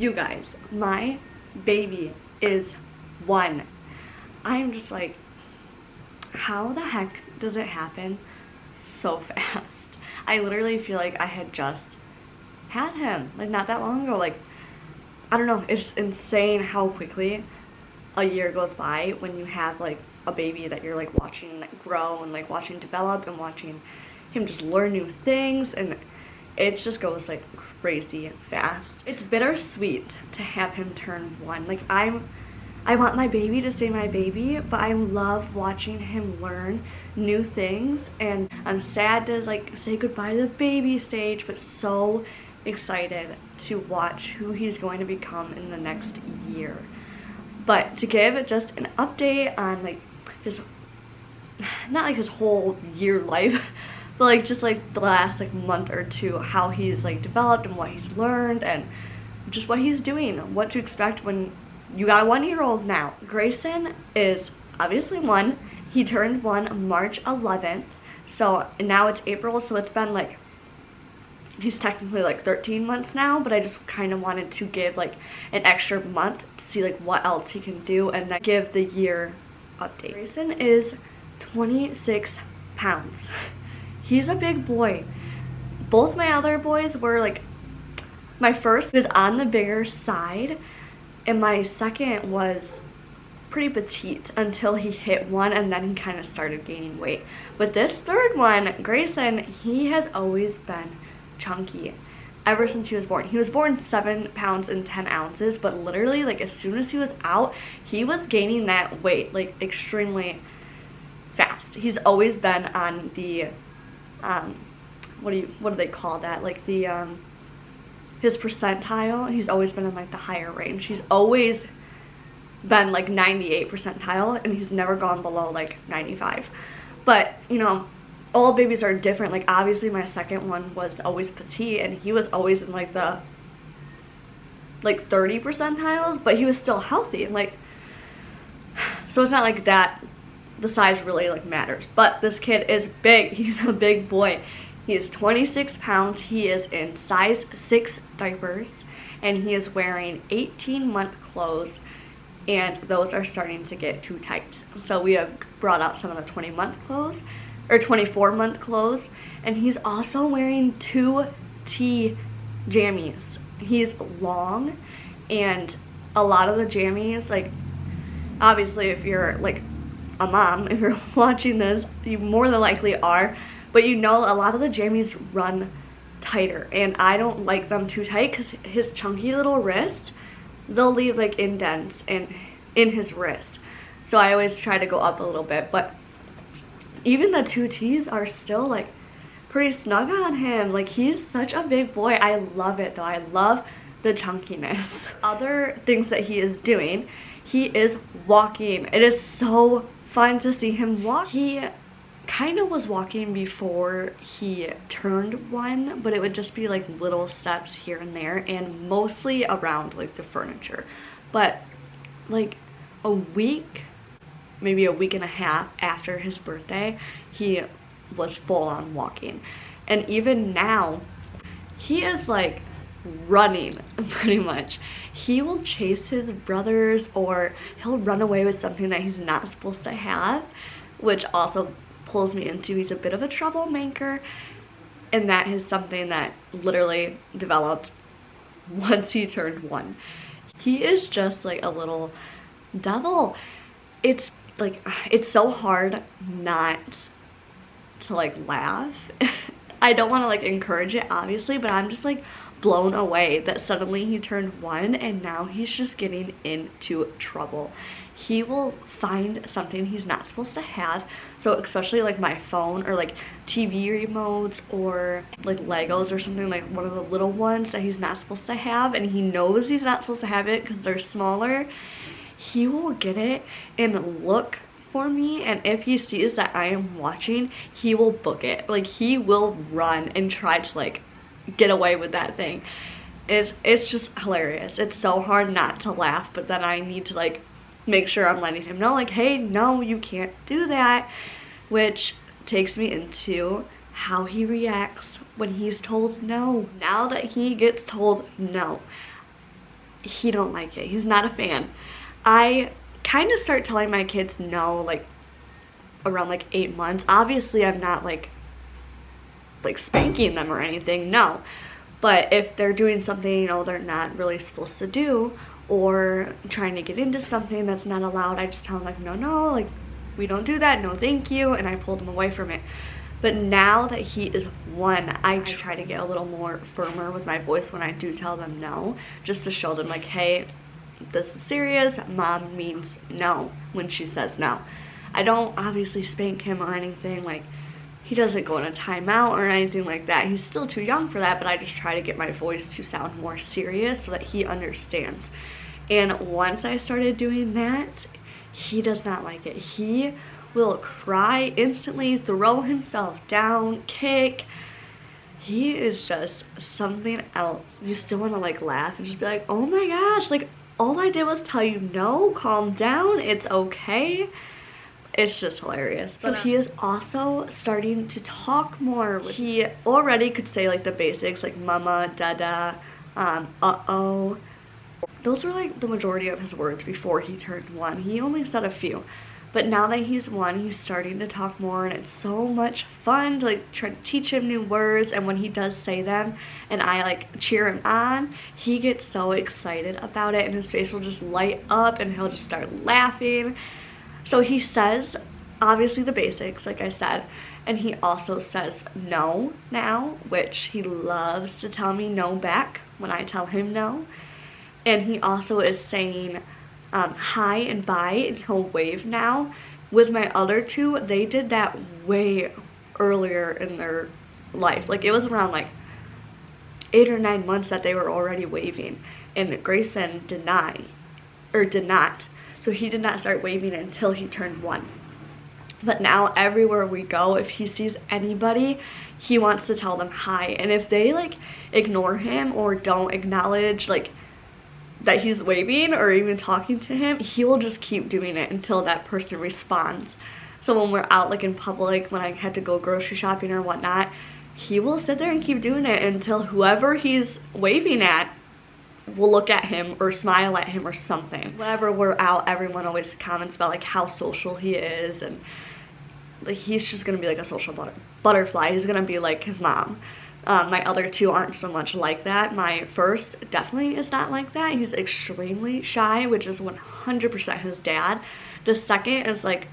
You guys, my baby is 1. I'm just like, how the heck does it happen so fast? I literally feel like I had just had him, like, not that long ago. Like, I don't know, it's insane how quickly a year goes by when you have like a baby that you're like watching grow and like watching develop and watching him just learn new things, and it just goes like crazy fast. It's bittersweet to have him turn 1. Like, I want my baby to stay my baby, but I love watching him learn new things, and I'm sad to like say goodbye to the baby stage, but so excited to watch who he's going to become in the next year. But to give just an update on like his, not like his whole year life, but like just like the last like month or two, how he's like developed and what he's learned and just what he's doing, what to expect when you got a 1-year-old now. Greyson is obviously 1. He turned 1 March 11th. So now it's April, so it's been like, he's technically like 13 months now, but I just kind of wanted to give like an extra month to see like what else he can do and then give the year update. Greyson is 26 pounds. He's a big boy. Both my other boys were like, my first was on the bigger side and my second was pretty petite until he hit 1, and then he kind of started gaining weight. But this third one, Greyson, he has always been chunky ever since he was born. He was born 7 pounds and 10 ounces, but literally like as soon as he was out, he was gaining that weight like extremely fast. He's always been on the what do they call that, like the his percentile. He's always been in like the higher range. He's always been like 98 percentile, and he's never gone below like 95. But you know, all babies are different. Like obviously my second one was always petite and he was always in like the like 30 percentiles, but he was still healthy, and like, so it's not like that the size really like matters. But this kid is big. He's a big boy. He is 26 pounds. He is in size 6 diapers, and he is wearing 18-month clothes, and those are starting to get too tight. So we have brought out some of the 20-month clothes, or 24-month clothes, and he's also wearing 2T jammies. He's long, and a lot of the jammies, like, obviously if you're like a mom, if you're watching this, you more than likely are, but you know a lot of the jammies run tighter, and I don't like them too tight because his chunky little wrist, they'll leave like indents in his wrist. So I always try to go up a little bit, but even the 2Ts are still like pretty snug on him. Like, he's such a big boy. I love it though. I love the chunkiness. Other things that he is doing, he is walking. It is so fun to see him walk. He kind of was walking before he turned 1, but it would just be like little steps here and there, and mostly around like the furniture. But like a week, maybe a week and a half after his birthday, he was full on walking. And even now, he is like running pretty much. He will chase his brothers, or he'll run away with something that he's not supposed to have, which also pulls me into, he's a bit of a troublemaker, and that is something that literally developed once he turned 1. He is just like a little devil. It's like, it's so hard not to like laugh. I don't want to like encourage it obviously, but I'm just like blown away that suddenly he turned 1 and now he's just getting into trouble. He will find something he's not supposed to have, so especially like my phone or like TV remotes or like Legos or something, like one of the little ones that he's not supposed to have, and he knows he's not supposed to have it because they're smaller. He will get it and look for me, and if he sees that I am watching, he will book it. Like, he will run and try to like get away with that thing. It's just hilarious. It's so hard not to laugh, but then I need to like make sure I'm letting him know, like, hey, no, you can't do that, which takes me into how he reacts when he's told no. Now that he gets told no, he don't like it. He's not a fan. I kind of start telling my kids no, like around like 8 months. Obviously I'm not like spanking them or anything, no. But if they're doing something, you know, they're not really supposed to do, or trying to get into something that's not allowed, I just tell them like, no, like we don't do that, no thank you, and I pull them away from it. But now that he is 1, I try to get a little more firmer with my voice when I do tell them no, just to show them like, hey, this is serious, mom means no when she says no. I don't obviously spank him or anything, like he doesn't go in a timeout or anything like that. He's still too young for that, but I just try to get my voice to sound more serious so that he understands. And once I started doing that, he does not like it. He will cry instantly, throw himself down, kick. He is just something else. You still want to like laugh and just be like, oh my gosh, like all I did was tell you no, calm down, it's okay. It's just hilarious. So he is also starting to talk more. He already could say like the basics, like mama, dada, uh-oh. Those were like the majority of his words before he turned 1. He only said a few. But now that he's 1, he's starting to talk more, and it's so much fun to like try to teach him new words. And when he does say them and I like cheer him on, he gets so excited about it and his face will just light up and he'll just start laughing. So he says, obviously the basics, like I said, and he also says no now, which he loves to tell me no back when I tell him no. And he also is saying hi and bye, and he'll wave now. With my other 2, they did that way earlier in their life. Like it was around like 8 or 9 months that they were already waving, and Greyson did not. So he did not start waving until he turned 1. But now everywhere we go, if he sees anybody, he wants to tell them hi. And if they like ignore him or don't acknowledge like that he's waving or even talking to him, he will just keep doing it until that person responds. So when we're out like in public, when I had to go grocery shopping or whatnot, he will sit there and keep doing it until whoever he's waving at will look at him or smile at him or something. Whenever we're out, everyone always comments about like how social he is, and like he's just gonna be like a social butterfly. He's gonna be like his mom. My other 2 aren't so much like that. My first definitely is not like that. He's extremely shy, which is 100% his dad. The second is like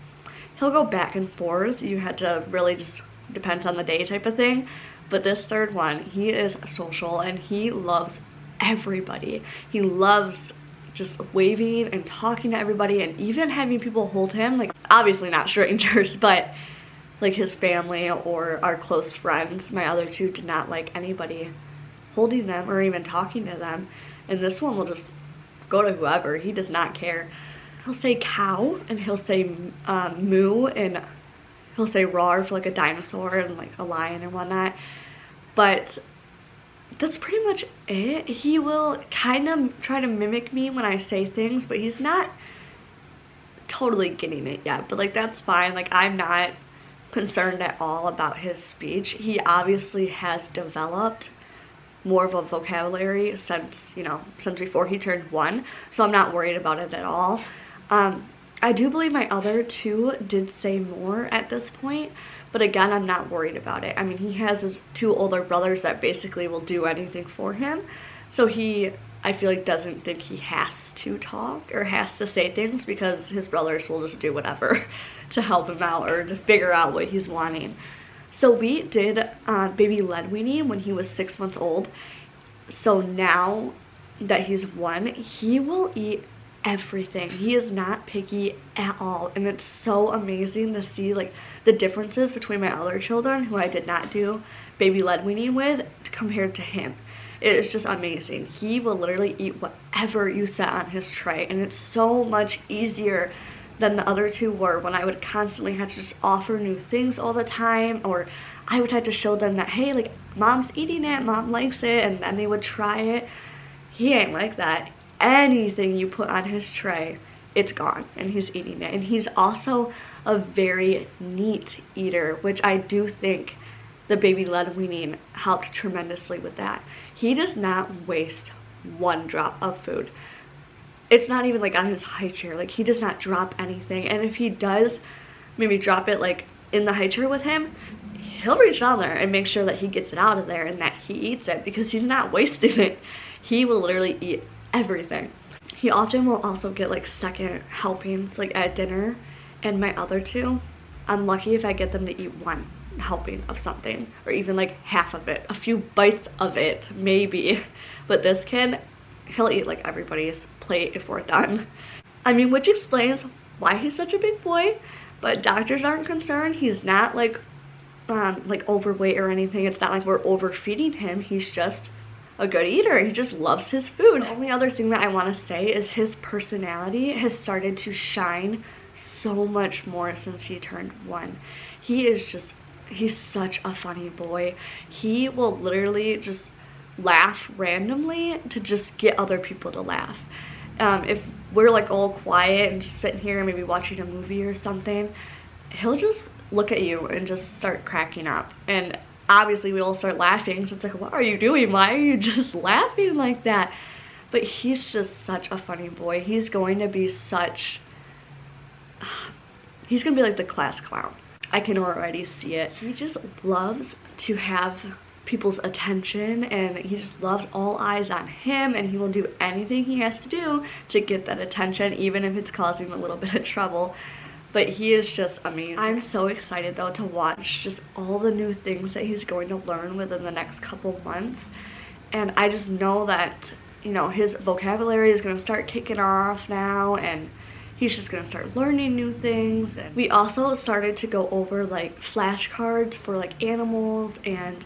he'll go back and forth. You had to really just depends on the day type of thing. But this third one, he is social and he loves everybody. He loves just waving and talking to everybody and even having people hold him, like obviously not strangers, but like his family or our close friends. My other 2 did not like anybody holding them or even talking to them, and this one will just go to whoever. He does not care. He'll say cow and he'll say moo, and he'll say roar for like a dinosaur and like a lion and whatnot, but that's pretty much it. He will kind of try to mimic me when I say things, but he's not totally getting it yet. But like that's fine. Like I'm not concerned at all about his speech. He obviously has developed more of a vocabulary since, you know, since before he turned 1, so I'm not worried about it at all. I do believe my other 2 did say more at this point, but again, I'm not worried about it. I mean, he has his 2 older brothers that basically will do anything for him. So I feel like doesn't think he has to talk or has to say things, because his brothers will just do whatever to help him out or to figure out what he's wanting. So we did baby lead weaning when he was 6 months old. So now that he's 1, he will eat everything. He is not picky at all, and it's so amazing to see like the differences between my other children who I did not do baby lead weaning with compared to him. It is just amazing. He will literally eat whatever you set on his tray, and it's so much easier than the other 2 were, when I would constantly have to just offer new things all the time, or I would have to show them that, hey, like mom's eating it, mom likes it, and then they would try it. He ain't like that. Anything you put on his tray, it's gone, and he's eating it. And he's also a very neat eater, which I do think the baby led weaning helped tremendously with that. He does not waste one drop of food. It's not even like on his high chair. Like, he does not drop anything. And if he does maybe drop it like in the high chair with him, he'll reach down there and make sure that he gets it out of there and that he eats it, because he's not wasting it. He will literally eat everything. He often will also get like second helpings like at dinner, and my other two, I'm lucky if I get them to eat one helping of something, or even like half of it, a few bites of it maybe. But this kid, he'll eat like everybody's plate if we're done. I mean, which explains why he's such a big boy, but doctors aren't concerned. He's not like overweight or anything. It's not like we're overfeeding him. He's just a good eater. He just loves his food. The only other thing that I want to say is his personality has started to shine so much more since he turned 1. He's such a funny boy. He will literally just laugh randomly to just get other people to laugh. If we're like all quiet and just sitting here maybe watching a movie or something, he'll just look at you and just start cracking up. And obviously we all start laughing, so it's like, what are you doing? Why are you just laughing like that? But he's just such a funny boy. He's going to be like the class clown. I can already see it. He just loves to have people's attention, and he just loves all eyes on him, and he will do anything he has to do to get that attention, even if it's causing him a little bit of trouble. But he is just amazing. I'm so excited though to watch just all the new things that he's going to learn within the next couple months. And I just know that, you know, his vocabulary is going to start kicking off now, and he's just going to start learning new things. And we also started to go over like flashcards for like animals and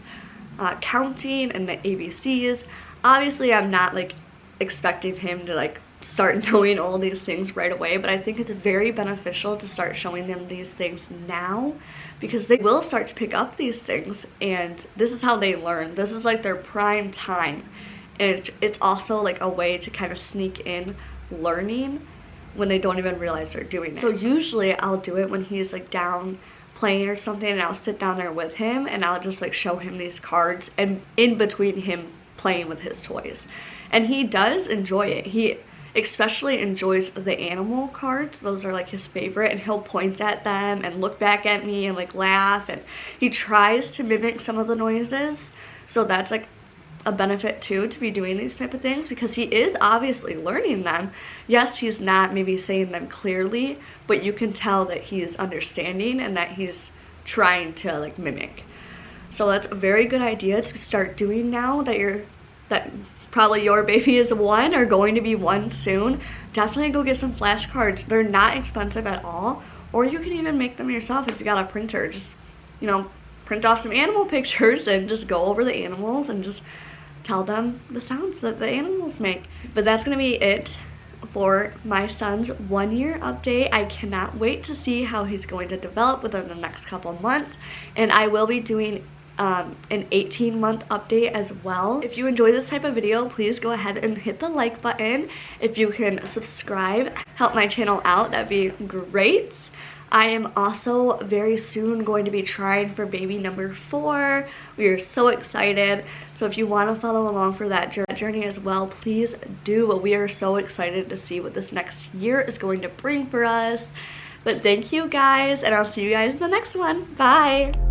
counting and the ABCs. Obviously I'm not like expecting him to like start knowing all these things right away, but I think it's very beneficial to start showing them these things now, because they will start to pick up these things, and this is how they learn. This is like their prime time, and it's also like a way to kind of sneak in learning when they don't even realize they're doing it. So usually I'll do it when he's like down playing or something, and I'll sit down there with him and I'll just like show him these cards and in between him playing with his toys. And he does enjoy it. He especially enjoys the animal cards. Those are like his favorite, and he'll point at them and look back at me and like laugh, and he tries to mimic some of the noises. So that's like a benefit too, to be doing these type of things, because he is obviously learning them. Yes, he's not maybe saying them clearly, but you can tell that he is understanding and that he's trying to like mimic. So that's a very good idea to start doing now that probably your baby is 1 or going to be 1 soon. Definitely go get some flashcards. They're not expensive at all, or you can even make them yourself if you got a printer. Just, you know, print off some animal pictures and just go over the animals and just tell them the sounds that the animals make. But that's gonna be it for my son's 1-year update. I cannot wait to see how he's going to develop within the next couple months, and I will be doing an 18-month update as well. If you enjoy this type of video, please go ahead and hit the like button. If you can subscribe, help my channel out, that'd be great. I am also very soon going to be trying for baby number 4. We are so excited. So if you want to follow along for that journey as well, please do. We are so excited to see what this next year is going to bring for us. But thank you guys, and I'll see you guys in the next one. Bye!